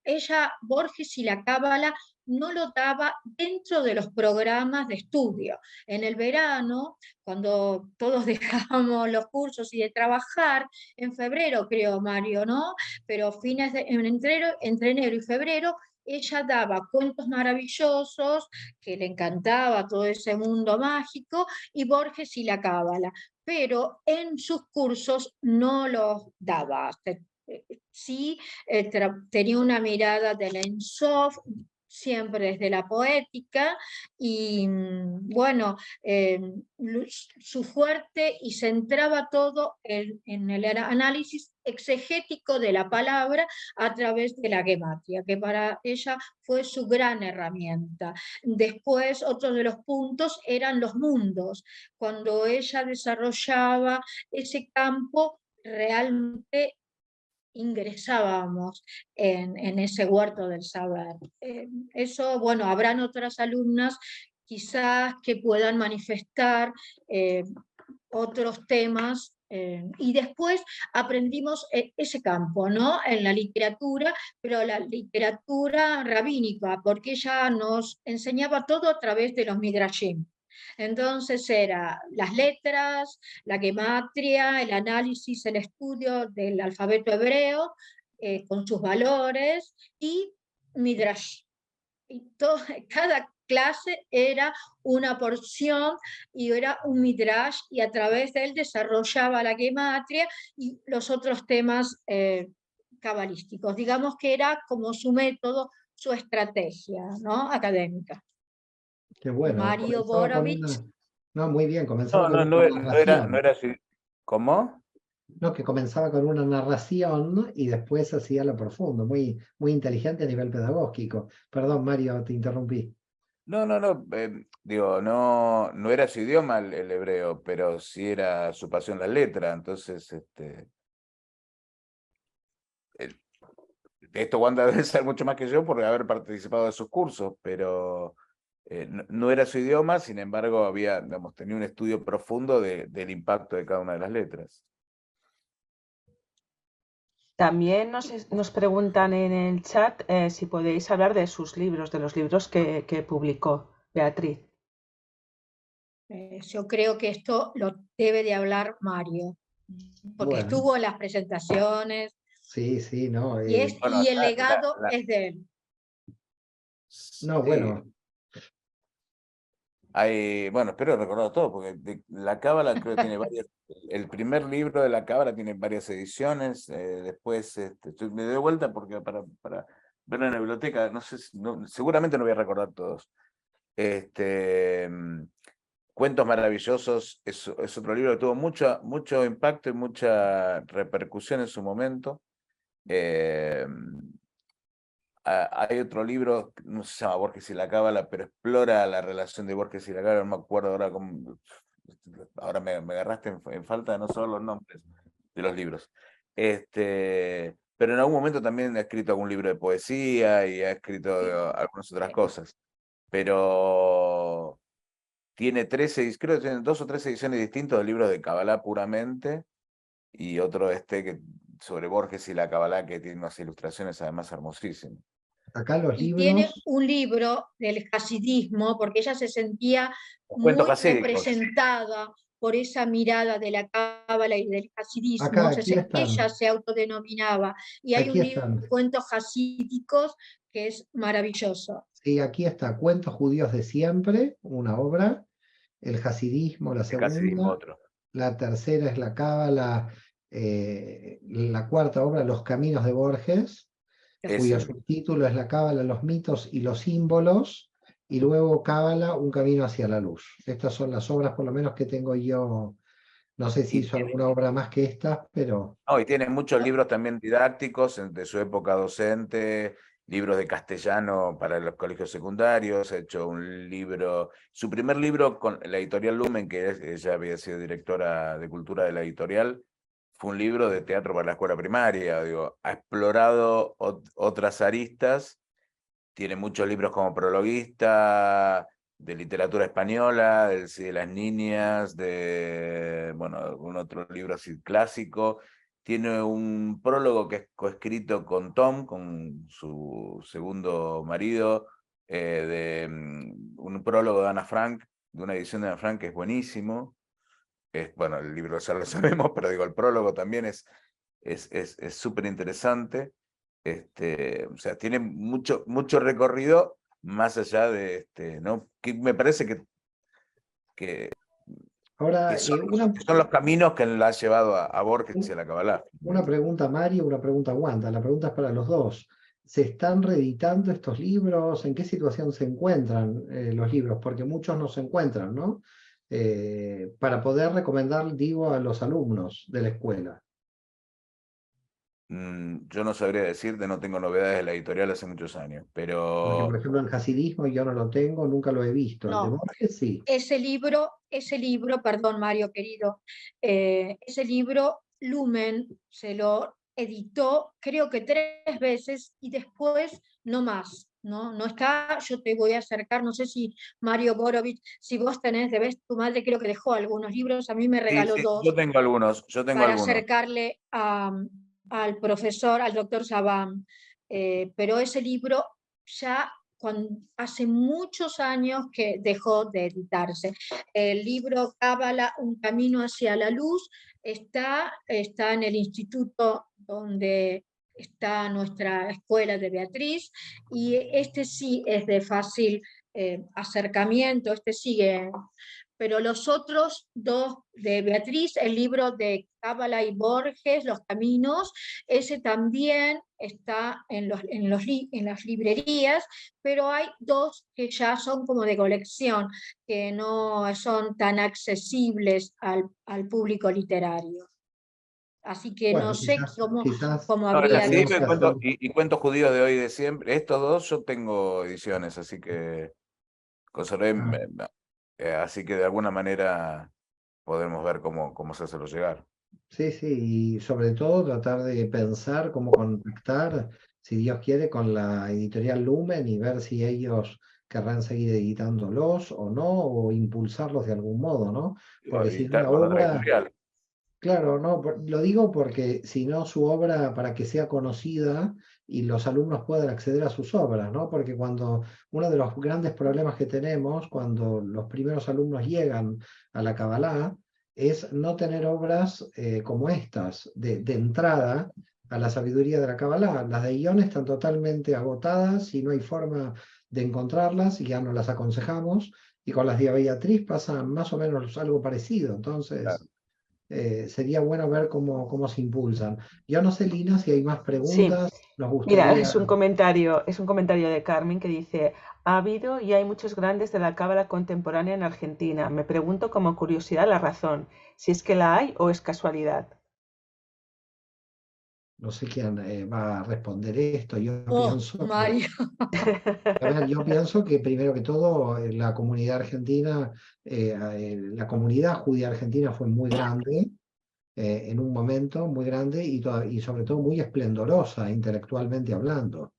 ella, Borges y la cábala, no lo daba dentro de los programas de estudio. En el verano, cuando todos dejábamos los cursos y de trabajar, en febrero creo, Mario, ¿no? Pero entre enero y febrero, ella daba cuentos maravillosos, que le encantaba todo ese mundo mágico, y Borges y la cábala, pero en sus cursos no los daba. Sí, tenía una mirada del Ensof, siempre desde la poética, y bueno, su fuerte y centraba todo en el análisis exegético de la palabra a través de la gematria, que para ella fue su gran herramienta. Después, otro de los puntos eran los mundos. Cuando ella desarrollaba ese campo, realmente ingresábamos en ese huerto del saber. Eso, bueno, habrán otras alumnas quizás que puedan manifestar otros temas, y después aprendimos ese campo, ¿no? En la literatura, pero la literatura rabínica, porque ella nos enseñaba todo a través de los midrashim. Entonces era las letras, la gematria, el análisis, el estudio del alfabeto hebreo, con sus valores, y midrash. Y cada clase era una porción y era un midrash, y a través de él desarrollaba la gematria y los otros temas cabalísticos. Digamos que era como su método, su estrategia, ¿no? Académica. Qué bueno, Mario comenzaba con Borovich. una... No, muy bien, comenzaba No, con no, una no narración. era así. ¿Cómo? No, que comenzaba con una narración y después hacía lo profundo, muy, muy inteligente a nivel pedagógico. Perdón, Mario, te interrumpí. No, digo, no era su idioma el hebreo, pero sí era su pasión la letra. Entonces, esto Wanda debe ser mucho más que yo por haber participado de sus cursos, pero no era su idioma, sin embargo, digamos, tenía un estudio profundo del impacto de cada una de las letras. También nos preguntan en el chat si podéis hablar de sus libros, de los libros que publicó Beatriz. Yo creo que esto lo debe de hablar Mario, porque Bueno, estuvo en las presentaciones sí, no. Bueno, y el legado es de él. No, sí, bueno, bueno, espero recordar todo, porque la Cábala creo que tiene varias, el primer libro de la Cábala tiene varias ediciones, después me doy vuelta porque para verlo en la biblioteca, no sé, seguramente no voy a recordar todos. Cuentos Maravillosos es otro libro que tuvo mucho impacto y mucha repercusión en su momento. Hay otro libro, no se llama Borges y la Cábala, pero explora la relación de Borges y la Cábala, no me acuerdo ahora cómo, ahora me agarraste en falta de no saber los nombres de los libros. Pero en algún momento también ha escrito algún libro de poesía y ha escrito algunas otras cosas. Pero tiene creo que tiene 2 o 3 ediciones distintas de libros de Cábala puramente, y otro sobre Borges y la Cábala, que tiene unas ilustraciones además hermosísimas. Acá los y tiene libros, un libro del hasidismo, porque ella se sentía Cuentos muy hasídicos. representada por esa mirada de la cábala y del acá, hasidismo, ella se autodenominaba, y hay un aquí libro de están. cuentos hasídicos que es maravilloso. Sí, aquí está, Cuentos judíos de siempre, una obra, el hasidismo, la El hasidismo segunda, otro. la tercera es la cábala, la cuarta obra, Los caminos de Borges, cuyo Ese. subtítulo es la cábala, los mitos y los símbolos, y luego cábala, un camino hacia la luz. Estas son las obras, por lo menos, que tengo yo. No sé si Y hizo tiene, alguna obra más que estas, pero y tiene muchos libros también didácticos de su época docente, libros de castellano para los colegios secundarios. Ha hecho un libro, su primer libro con la editorial Lumen, ella había sido directora de cultura de la editorial, fue un libro de teatro para la escuela primaria. Digo, ha explorado otras aristas. Tiene muchos libros como prologuista, de literatura española, del Sí de las Niñas, de, bueno, algún otro libro así clásico. Tiene un prólogo que es coescrito con Tom, con su segundo marido, un prólogo de Ana Frank, de una edición de Ana Frank que es buenísimo. Bueno, el libro ya lo sabemos, pero digo, el prólogo también es súper interesante. O sea, tiene mucho recorrido más allá de, ¿no? Que me parece que, ahora que son los caminos que la ha llevado a Borges y a la Kabbalah. una pregunta, Mario, una pregunta, Wanda. La pregunta es para los dos. ¿Se están reeditando estos libros? ¿En qué situación se encuentran los libros? Porque muchos no se encuentran, ¿no? Para poder recomendar, digo, a los alumnos de la escuela. Yo no sabría decirte, no tengo novedades de la editorial hace muchos años, Porque, por pero ejemplo, el hasidismo yo no lo tengo, nunca lo he visto. El de No, Borges sí. ese libro, perdón Mario querido, ese libro Lumen se lo editó creo que 3 veces y después no más. No, no está, yo te voy a acercar, no sé si Mario Borovich, si vos tenés, tu madre creo que dejó algunos libros, a mí me sí, regaló sí, yo 2 tengo algunos, para acercarle al profesor, al doctor Sabam. Pero ese libro ya hace muchos años que dejó de editarse. El libro Cábala, un camino hacia la luz, está en el instituto donde está nuestra escuela de Beatriz, y este sí es de fácil acercamiento, este sigue, pero los otros 2 de Beatriz, el libro de Cábala y Borges, Los Caminos, ese también está en las librerías, pero hay 2 que ya son como de colección, que no son tan accesibles al público literario. Así que no Bueno, sé quizás cómo No, el habría que... tendríamos hasidismo que hacer. y cuentos judíos de hoy de siempre, estos dos yo tengo ediciones, así que conservé, Ah, así que de alguna manera podemos ver cómo se hace llegar. sí, sí, y sobre todo tratar de pensar cómo contactar, si Dios quiere, con la editorial Lumen y ver si ellos querrán seguir editándolos o no, o impulsarlos de algún modo, ¿no? O Porque si no editar la con otra obra, editorial. claro, no, lo digo porque si no su obra, para que sea conocida y los alumnos puedan acceder a sus obras, ¿no? Porque cuando uno de los grandes problemas que tenemos cuando los primeros alumnos llegan a la Kabbalah es no tener obras como estas, de entrada a la sabiduría de la Kabbalah. Las de Ion están totalmente agotadas y no hay forma de encontrarlas y ya no las aconsejamos. Y con las de Beatriz pasa más o menos algo parecido. Entonces sería bueno ver cómo se impulsan. Yo no sé, Lina, si hay más Sí, preguntas. Nos mira, gustaría. es un comentario de Carmen que dice, ha habido y hay muchos grandes de la cábala contemporánea en Argentina. Me pregunto como curiosidad la razón, si es que la hay o es casualidad. No sé quién va a responder esto. Oh, Mario. A ver, yo pienso que primero que todo, la comunidad argentina, la comunidad judía argentina fue muy grande, en un momento muy grande y sobre todo muy esplendorosa intelectualmente hablando.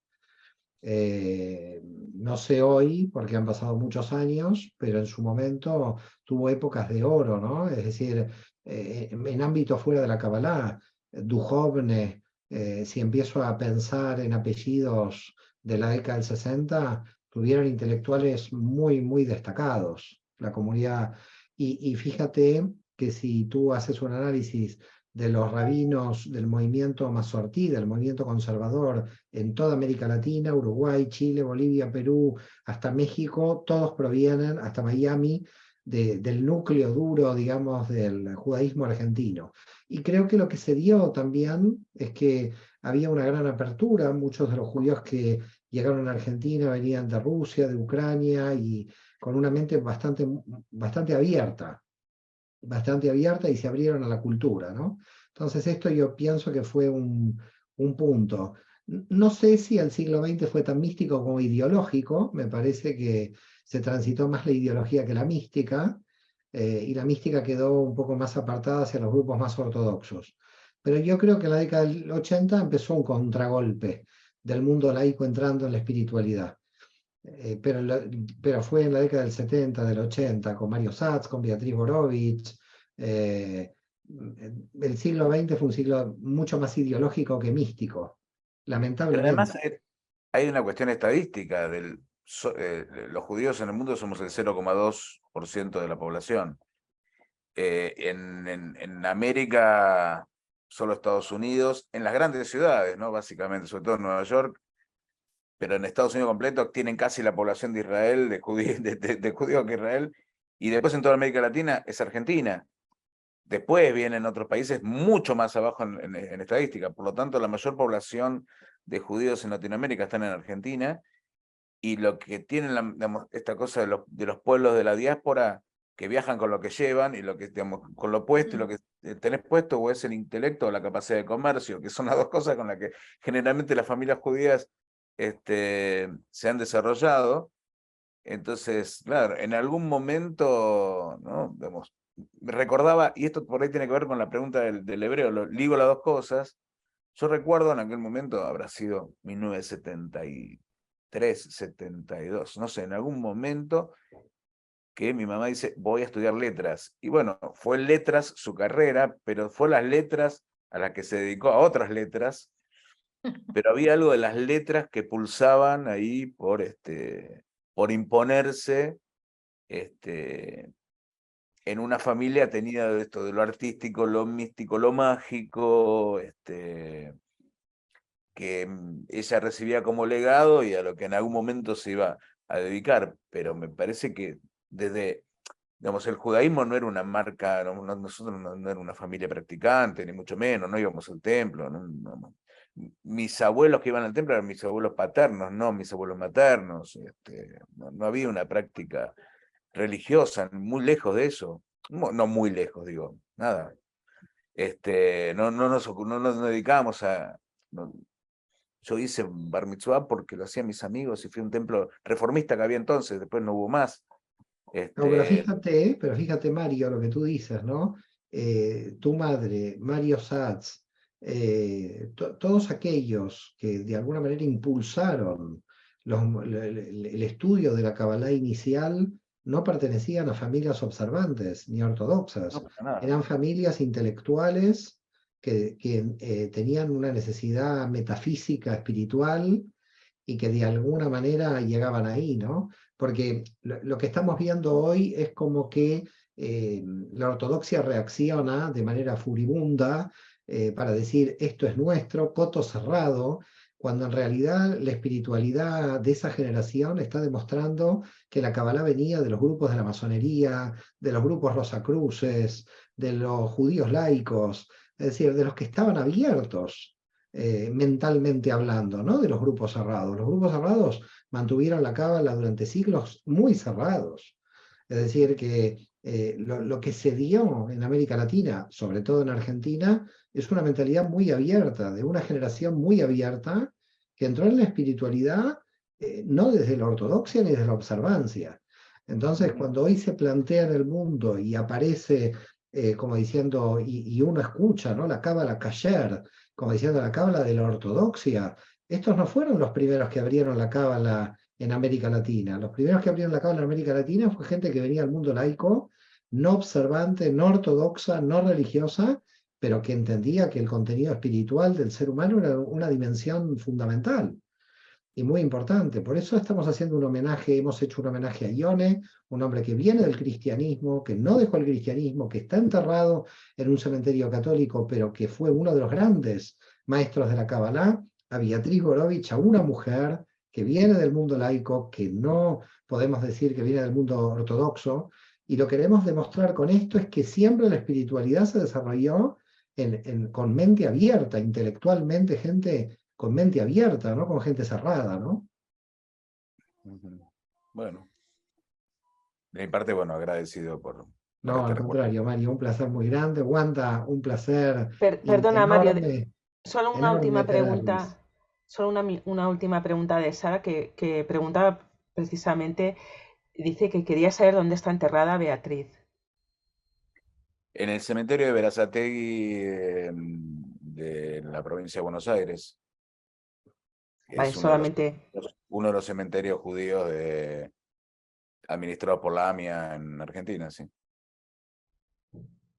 No sé hoy, porque han pasado muchos años, pero en su momento tuvo épocas de oro, ¿no? Es decir, en ámbito fuera de la Kabbalah, Duhovne, si empiezo a pensar en apellidos de la década del 60 tuvieron intelectuales muy, muy destacados. La comunidad, y fíjate que si tú haces un análisis de los rabinos del movimiento Mazortí, del movimiento conservador en toda América Latina, Uruguay, Chile, Bolivia, Perú, hasta México, todos provienen, hasta Miami, del núcleo duro, digamos, del judaísmo argentino. Y creo que lo que se dio también es que había una gran apertura, muchos de los judíos que llegaron a Argentina venían de Rusia, de Ucrania, y con una mente bastante abierta y se abrieron a la cultura, ¿no? Entonces esto yo pienso que fue un punto. No sé si el siglo XX fue tan místico como ideológico, me parece que se transitó más la ideología que la mística, y la mística quedó un poco más apartada hacia los grupos más ortodoxos. Pero yo creo que en la década del 80 empezó un contragolpe del mundo laico entrando en la espiritualidad. Pero fue en la década del 70, del 80, con Mario Satz, con Beatriz Borovich. El siglo XX fue un siglo mucho más ideológico que místico, Pero lamentablemente. además hay una cuestión estadística, los judíos en el mundo somos el 0,2% de la población. En América, solo Estados Unidos, en las grandes ciudades, ¿no? Básicamente, sobre todo en Nueva York, pero en Estados Unidos completo tienen casi la población de Israel, de judíos que Israel, y después en toda América Latina es Argentina. Después vienen otros países mucho más abajo en estadística. Por lo tanto, la mayor población de judíos en Latinoamérica están en Argentina, y lo que tienen digamos, esta cosa de los pueblos de la diáspora, que viajan con lo que llevan, y lo que, digamos, con lo puesto, y lo que tenés puesto, o es el intelecto o la capacidad de comercio, que son las dos cosas con las que generalmente las familias judías se han desarrollado. Entonces, claro, en algún momento, ¿no? Digamos, recordaba, y esto por ahí tiene que ver con la pregunta del hebreo, ligo las dos cosas. Yo recuerdo en aquel momento, habrá sido 1973, 72, no sé, en algún momento que mi mamá dice, voy a estudiar letras. Y bueno, fue letras su carrera, pero fue las letras a las que se dedicó a otras letras, pero había algo de las letras que pulsaban ahí por imponerse en una familia tenida de esto, de lo artístico, lo místico, lo mágico, que ella recibía como legado y a lo que en algún momento se iba a dedicar. Pero me parece que desde, digamos, el judaísmo no era una marca, nosotros no era una familia practicante, ni mucho menos, no íbamos al templo. Mis abuelos que iban al templo eran mis abuelos paternos, no mis abuelos maternos. No había una práctica religiosa, muy lejos de eso. No muy lejos, digo, nada. No nos dedicábamos a... Yo hice bar mitzvah porque lo hacían mis amigos y fui a un templo reformista que había entonces, después no hubo más. No, pero fíjate, Mario, lo que tú dices, ¿no? Tu madre, Mario Satz, todos aquellos que de alguna manera impulsaron el estudio de la Kabbalah inicial, no pertenecían a familias observantes ni ortodoxas. No pasa nada. Eran familias intelectuales que tenían una necesidad metafísica, espiritual, y que de alguna manera llegaban ahí, ¿no? Porque lo que estamos viendo hoy es como que la ortodoxia reacciona de manera furibunda para decir esto es nuestro, poto cerrado, cuando en realidad la espiritualidad de esa generación está demostrando que la Kabbalah venía de los grupos de la masonería, de los grupos rosacruces, de los judíos laicos, es decir, de los que estaban abiertos mentalmente hablando, ¿no? De los grupos cerrados. Los grupos cerrados mantuvieron la Cábala durante siglos muy cerrados. Es decir, que lo que se dio en América Latina, sobre todo en Argentina, es una mentalidad muy abierta, de una generación muy abierta, que entró en la espiritualidad no desde la ortodoxia ni desde la observancia. Entonces, cuando hoy se plantea en el mundo y aparece como diciendo, y uno escucha, ¿no? La Cábala Kasher, como diciendo la Cábala de la ortodoxia, estos no fueron los primeros que abrieron la Cábala en América Latina. Los primeros que abrieron la Cábala en América Latina fue gente que venía del mundo laico, no observante, no ortodoxa, no religiosa, pero que entendía que el contenido espiritual del ser humano era una dimensión fundamental. y muy importante. Por eso estamos haciendo un homenaje, hemos hecho un homenaje a Ione, un hombre que viene del cristianismo, que no dejó el cristianismo, que está enterrado en un cementerio católico, pero que fue uno de los grandes maestros de la Kabbalah, a Beatriz Gorovich, a una mujer que viene del mundo laico, que no podemos decir que viene del mundo ortodoxo, y lo que queremos demostrar con esto es que siempre la espiritualidad se desarrolló con mente abierta, intelectualmente, gente con mente abierta, ¿no? Con gente cerrada, ¿no? Bueno, de mi parte, bueno, agradecido por No, este al recuerdo. contrario, Mario, un placer muy grande. Wanda, un placer Perdona, Mario, enorme, solo una enorme última tenerles. pregunta, solo una última pregunta de Sara que preguntaba precisamente, dice que quería saber dónde está enterrada Beatriz. En el cementerio de Berazategui, de la provincia de Buenos Aires, que Vale, es solamente, uno de los cementerios judíos administrados por la AMIA en Argentina, sí.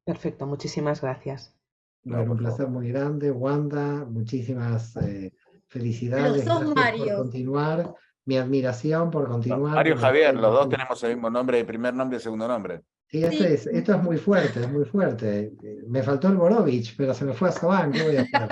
perfecto, muchísimas gracias. No, Bueno, un por favor. placer muy grande, Wanda, muchísimas Los felicidades, dos gracias por Marios. continuar, mi admiración por No, continuar Mario con Javier, los dos este. tenemos el mismo nombre, el primer nombre y el segundo nombre. Sí, Sí. esto es muy fuerte, es muy fuerte. Me faltó el Borovich, pero se me fue a Sabán, ¿qué voy a hacer?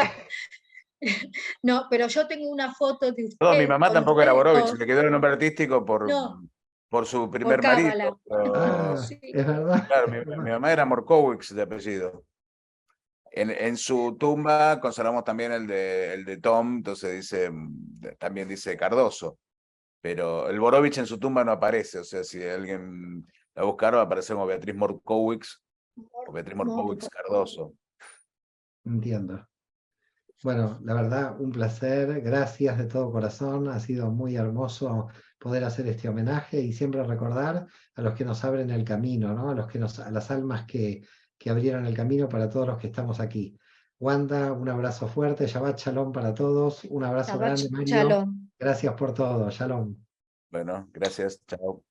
No, pero yo tengo una foto de No, mi usted mamá con tampoco los era Borovich, dedos. le quedó el nombre artístico No, por su por primer cábala. marido. Pero, Ah, Sí. es verdad. claro, mi mamá era Morkowicz de apellido. En su tumba conservamos también el de Tom, entonces también dice Cardoso, pero el Borovich en su tumba no aparece, o sea, si alguien la buscara va a aparecer como Beatriz Morkowicz o Beatriz Morkowicz Cardoso. Entiendo. Bueno, la verdad, un placer, gracias de todo corazón, ha sido muy hermoso poder hacer este homenaje y siempre recordar a los que nos abren el camino, ¿no? A las almas que abrieron el camino para todos los que estamos aquí. Wanda, un abrazo fuerte, Shabbat Shalom para todos, un abrazo Shabbat grande, Mario, Shalom. gracias por todo, Shalom. Bueno, gracias, chao.